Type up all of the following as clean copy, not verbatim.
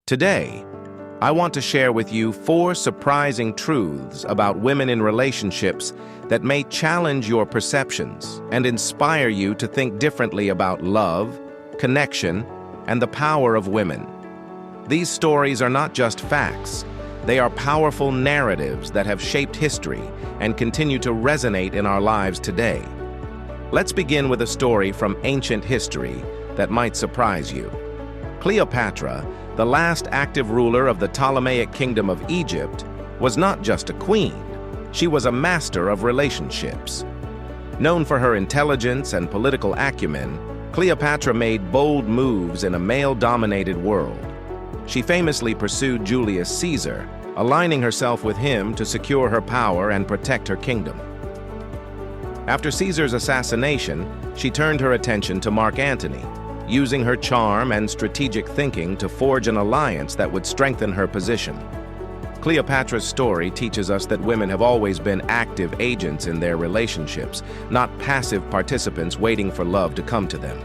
Today, I want to share with you 4 surprising truths about women in relationships that may challenge your perceptions and inspire you to think differently about love, connection, and the power of women. These stories are not just facts. They are powerful narratives that have shaped history and continue to resonate in our lives today. Let's begin with a story from ancient history that might surprise you. Cleopatra, the last active ruler of the Ptolemaic Kingdom of Egypt, was not just a queen. She was a master of relationships. Known for her intelligence and political acumen, Cleopatra made bold moves in a male-dominated world. She famously pursued Julius Caesar, aligning herself with him to secure her power and protect her kingdom. After Caesar's assassination, she turned her attention to Mark Antony, using her charm and strategic thinking to forge an alliance that would strengthen her position. Cleopatra's story teaches us that women have always been active agents in their relationships, not passive participants waiting for love to come to them.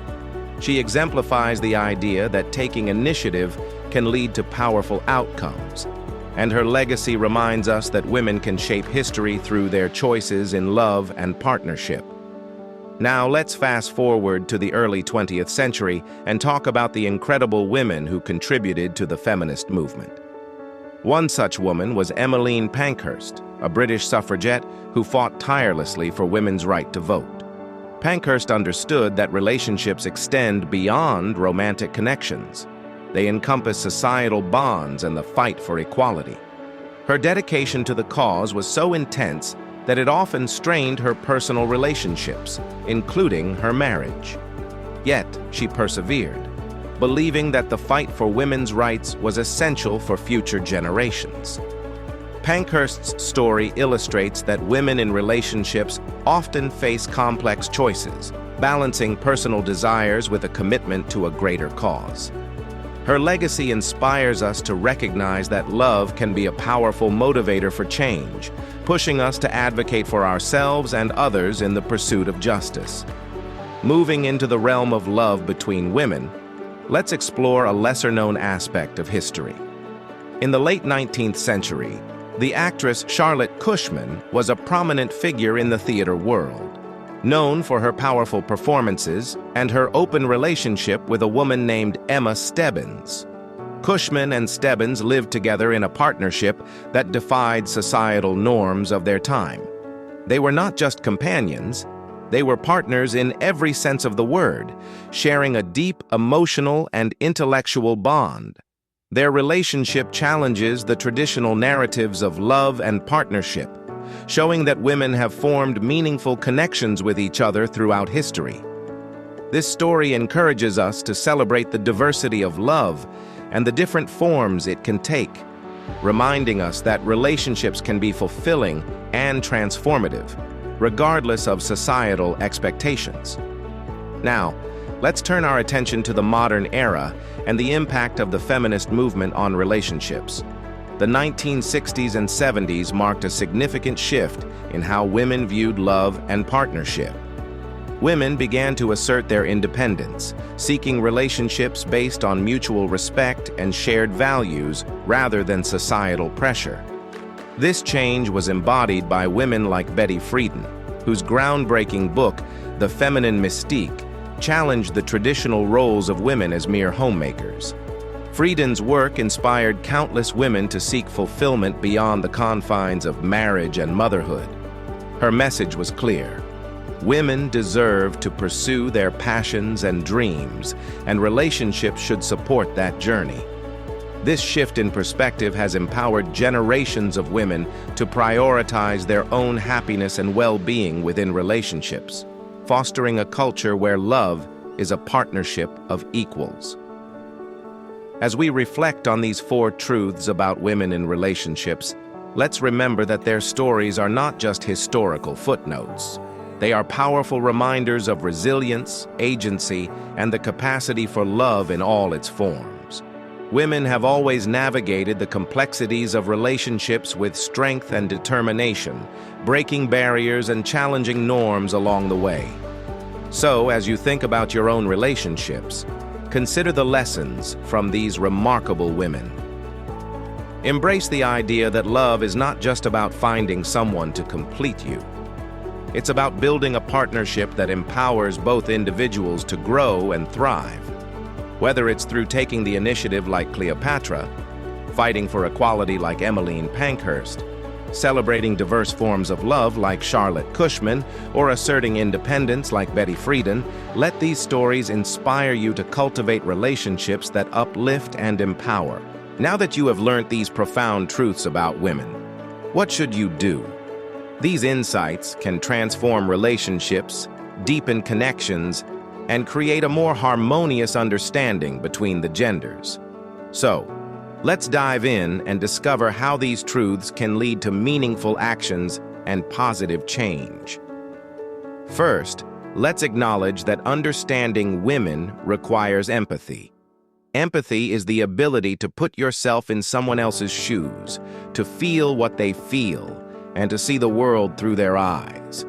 She exemplifies the idea that taking initiative can lead to powerful outcomes, and her legacy reminds us that women can shape history through their choices in love and partnership. Now let's fast forward to the early 20th century and talk about the incredible women who contributed to the feminist movement. One such woman was Emmeline Pankhurst, a British suffragette who fought tirelessly for women's right to vote. Pankhurst understood that relationships extend beyond romantic connections. They encompass societal bonds and the fight for equality. Her dedication to the cause was so intense that it often strained her personal relationships, including her marriage. Yet, she persevered, believing that the fight for women's rights was essential for future generations. Pankhurst's story illustrates that women in relationships often face complex choices, balancing personal desires with a commitment to a greater cause. Her legacy inspires us to recognize that love can be a powerful motivator for change, pushing us to advocate for ourselves and others in the pursuit of justice. Moving into the realm of love between women, let's explore a lesser-known aspect of history. In the late 19th century, the actress Charlotte Cushman was a prominent figure in the theater world. Known for her powerful performances and her open relationship with a woman named Emma Stebbins. Cushman and Stebbins lived together in a partnership that defied societal norms of their time. They were not just companions, they were partners in every sense of the word, sharing a deep emotional and intellectual bond. Their relationship challenges the traditional narratives of love and partnership, showing that women have formed meaningful connections with each other throughout history. This story encourages us to celebrate the diversity of love and the different forms it can take, reminding us that relationships can be fulfilling and transformative, regardless of societal expectations. Now, let's turn our attention to the modern era and the impact of the feminist movement on relationships. The 1960s and 70s marked a significant shift in how women viewed love and partnership. Women began to assert their independence, seeking relationships based on mutual respect and shared values rather than societal pressure. This change was embodied by women like Betty Friedan, whose groundbreaking book, The Feminine Mystique, challenged the traditional roles of women as mere homemakers. Friedan's work inspired countless women to seek fulfillment beyond the confines of marriage and motherhood. Her message was clear. Women deserve to pursue their passions and dreams, and relationships should support that journey. This shift in perspective has empowered generations of women to prioritize their own happiness and well-being within relationships, fostering a culture where love is a partnership of equals. As we reflect on these 4 truths about women in relationships, let's remember that their stories are not just historical footnotes. They are powerful reminders of resilience, agency, and the capacity for love in all its forms. Women have always navigated the complexities of relationships with strength and determination, breaking barriers and challenging norms along the way. So, as you think about your own relationships, consider the lessons from these remarkable women. Embrace the idea that love is not just about finding someone to complete you. It's about building a partnership that empowers both individuals to grow and thrive. Whether it's through taking the initiative like Cleopatra, fighting for equality like Emmeline Pankhurst, celebrating diverse forms of love like Charlotte Cushman, or asserting independence like Betty Friedan, let these stories inspire you to cultivate relationships that uplift and empower. Now that you have learned these profound truths about women, what should you do? These insights can transform relationships, deepen connections, and create a more harmonious understanding between the genders. So, let's dive in and discover how these truths can lead to meaningful actions and positive change. First, let's acknowledge that understanding women requires empathy. Empathy is the ability to put yourself in someone else's shoes, to feel what they feel, and to see the world through their eyes.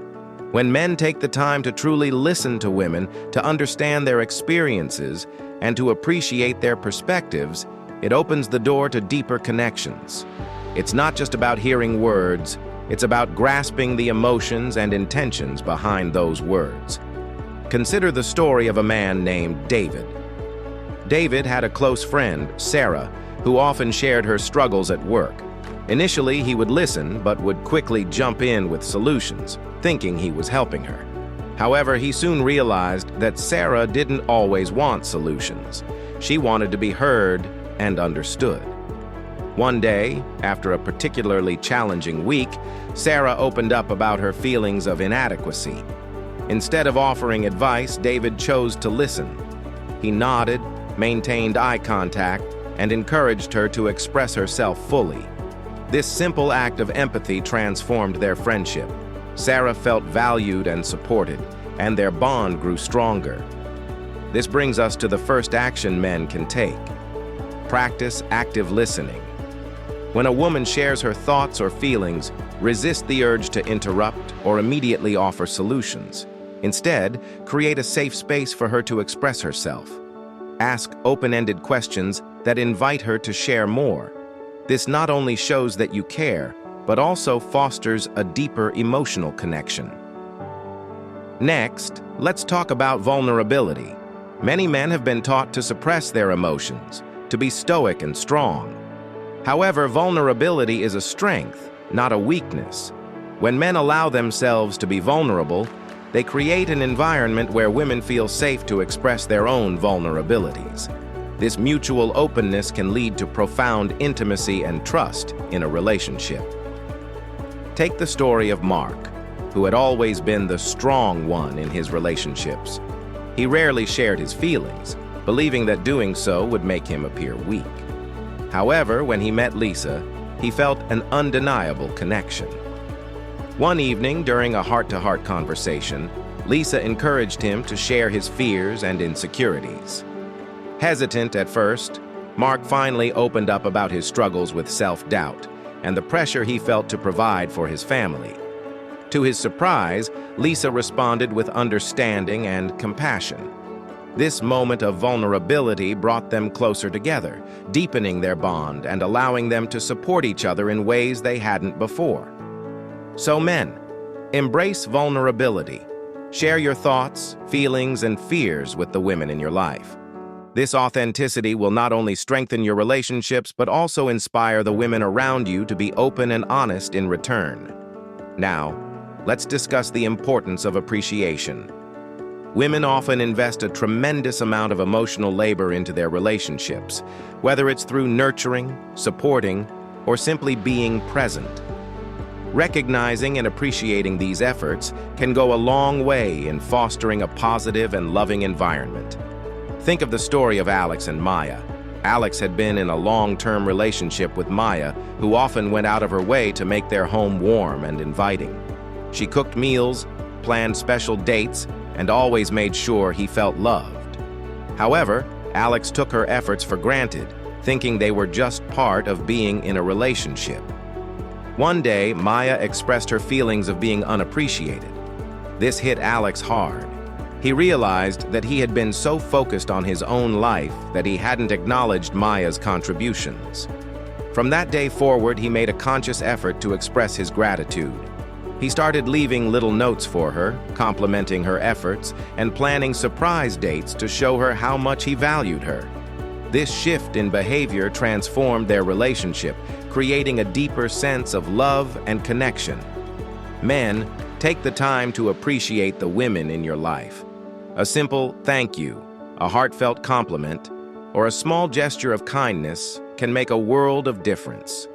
When men take the time to truly listen to women, to understand their experiences, and to appreciate their perspectives, it opens the door to deeper connections. It's not just about hearing words, it's about grasping the emotions and intentions behind those words. Consider the story of a man named David. David had a close friend, Sarah, who often shared her struggles at work. Initially, he would listen, but would quickly jump in with solutions, thinking he was helping her. However, he soon realized that Sarah didn't always want solutions. She wanted to be heard and understood. One day, after a particularly challenging week, Sarah opened up about her feelings of inadequacy. Instead of offering advice, David chose to listen. He nodded, maintained eye contact, and encouraged her to express herself fully. This simple act of empathy transformed their friendship. Sarah felt valued and supported, and their bond grew stronger. This brings us to the first action men can take. Practice active listening. When a woman shares her thoughts or feelings, resist the urge to interrupt or immediately offer solutions. Instead, create a safe space for her to express herself. Ask open-ended questions that invite her to share more. This not only shows that you care, but also fosters a deeper emotional connection. Next, let's talk about vulnerability. Many men have been taught to suppress their emotions, to be stoic and strong. However, vulnerability is a strength, not a weakness. When men allow themselves to be vulnerable, they create an environment where women feel safe to express their own vulnerabilities. This mutual openness can lead to profound intimacy and trust in a relationship. Take the story of Mark, who had always been the strong one in his relationships. He rarely shared his feelings, believing that doing so would make him appear weak. However, when he met Lisa, he felt an undeniable connection. One evening, during a heart-to-heart conversation, Lisa encouraged him to share his fears and insecurities. Hesitant at first, Mark finally opened up about his struggles with self-doubt and the pressure he felt to provide for his family. To his surprise, Lisa responded with understanding and compassion. This moment of vulnerability brought them closer together, deepening their bond and allowing them to support each other in ways they hadn't before. So men, embrace vulnerability. Share your thoughts, feelings, and fears with the women in your life. This authenticity will not only strengthen your relationships, but also inspire the women around you to be open and honest in return. Now, let's discuss the importance of appreciation. Women often invest a tremendous amount of emotional labor into their relationships, whether it's through nurturing, supporting, or simply being present. Recognizing and appreciating these efforts can go a long way in fostering a positive and loving environment. Think of the story of Alex and Maya. Alex had been in a long-term relationship with Maya, who often went out of her way to make their home warm and inviting. She cooked meals, planned special dates, and always made sure he felt loved. However, Alex took her efforts for granted, thinking they were just part of being in a relationship. One day, Maya expressed her feelings of being unappreciated. This hit Alex hard. He realized that he had been so focused on his own life that he hadn't acknowledged Maya's contributions. From that day forward, he made a conscious effort to express his gratitude. He started leaving little notes for her, complimenting her efforts, and planning surprise dates to show her how much he valued her. This shift in behavior transformed their relationship, creating a deeper sense of love and connection. Men, take the time to appreciate the women in your life. A simple thank you, a heartfelt compliment, or a small gesture of kindness can make a world of difference.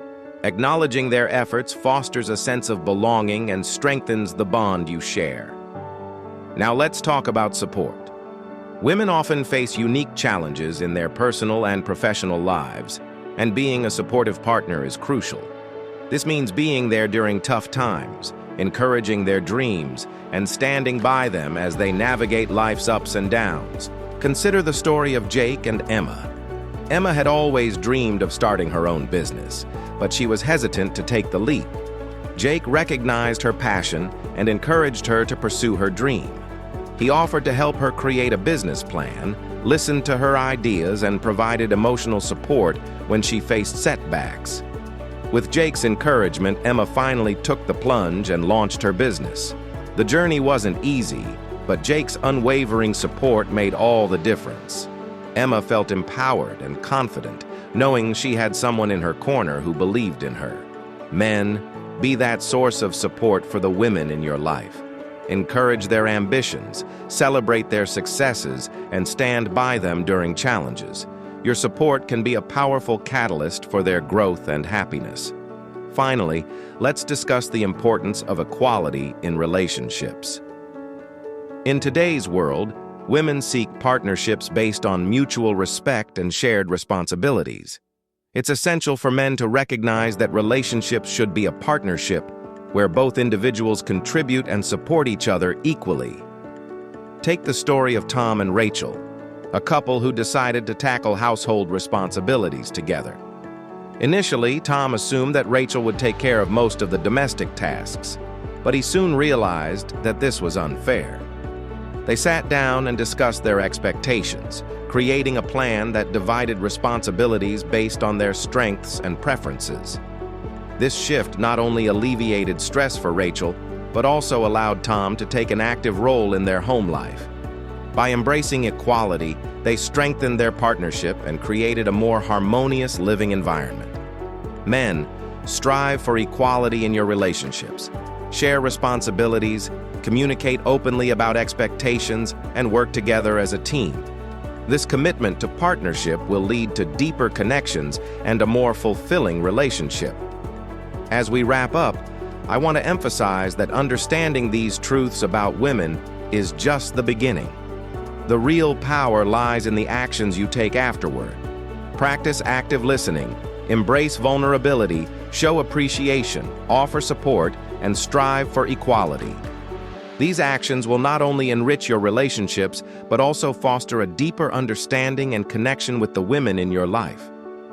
Acknowledging their efforts fosters a sense of belonging and strengthens the bond you share. Now let's talk about support. Women often face unique challenges in their personal and professional lives, and being a supportive partner is crucial. This means being there during tough times, encouraging their dreams, and standing by them as they navigate life's ups and downs. Consider the story of Jake and Emma. Emma had always dreamed of starting her own business, but she was hesitant to take the leap. Jake recognized her passion and encouraged her to pursue her dream. He offered to help her create a business plan, listened to her ideas, and provided emotional support when she faced setbacks. With Jake's encouragement, Emma finally took the plunge and launched her business. The journey wasn't easy, but Jake's unwavering support made all the difference. Emma felt empowered and confident, knowing she had someone in her corner who believed in her. Men, be that source of support for the women in your life. Encourage their ambitions, celebrate their successes, and stand by them during challenges. Your support can be a powerful catalyst for their growth and happiness. Finally, let's discuss the importance of equality in relationships. In today's world, women seek partnerships based on mutual respect and shared responsibilities. It's essential for men to recognize that relationships should be a partnership where both individuals contribute and support each other equally. Take the story of Tom and Rachel, a couple who decided to tackle household responsibilities together. Initially, Tom assumed that Rachel would take care of most of the domestic tasks, but he soon realized that this was unfair. They sat down and discussed their expectations, creating a plan that divided responsibilities based on their strengths and preferences. This shift not only alleviated stress for Rachel, but also allowed Tom to take an active role in their home life. By embracing equality, they strengthened their partnership and created a more harmonious living environment. Men, strive for equality in your relationships. Share responsibilities, communicate openly about expectations, and work together as a team. This commitment to partnership will lead to deeper connections and a more fulfilling relationship. As we wrap up, I want to emphasize that understanding these truths about women is just the beginning. The real power lies in the actions you take afterward. Practice active listening, embrace vulnerability, show appreciation, offer support, and strive for equality. These actions will not only enrich your relationships, but also foster a deeper understanding and connection with the women in your life.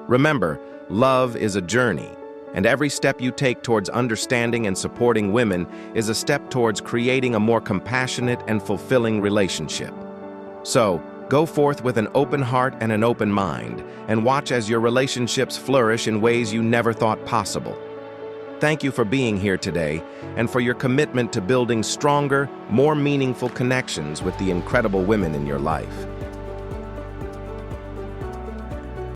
Remember, love is a journey, and every step you take towards understanding and supporting women is a step towards creating a more compassionate and fulfilling relationship. So, go forth with an open heart and an open mind, and watch as your relationships flourish in ways you never thought possible. Thank you for being here today and for your commitment to building stronger, more meaningful connections with the incredible women in your life.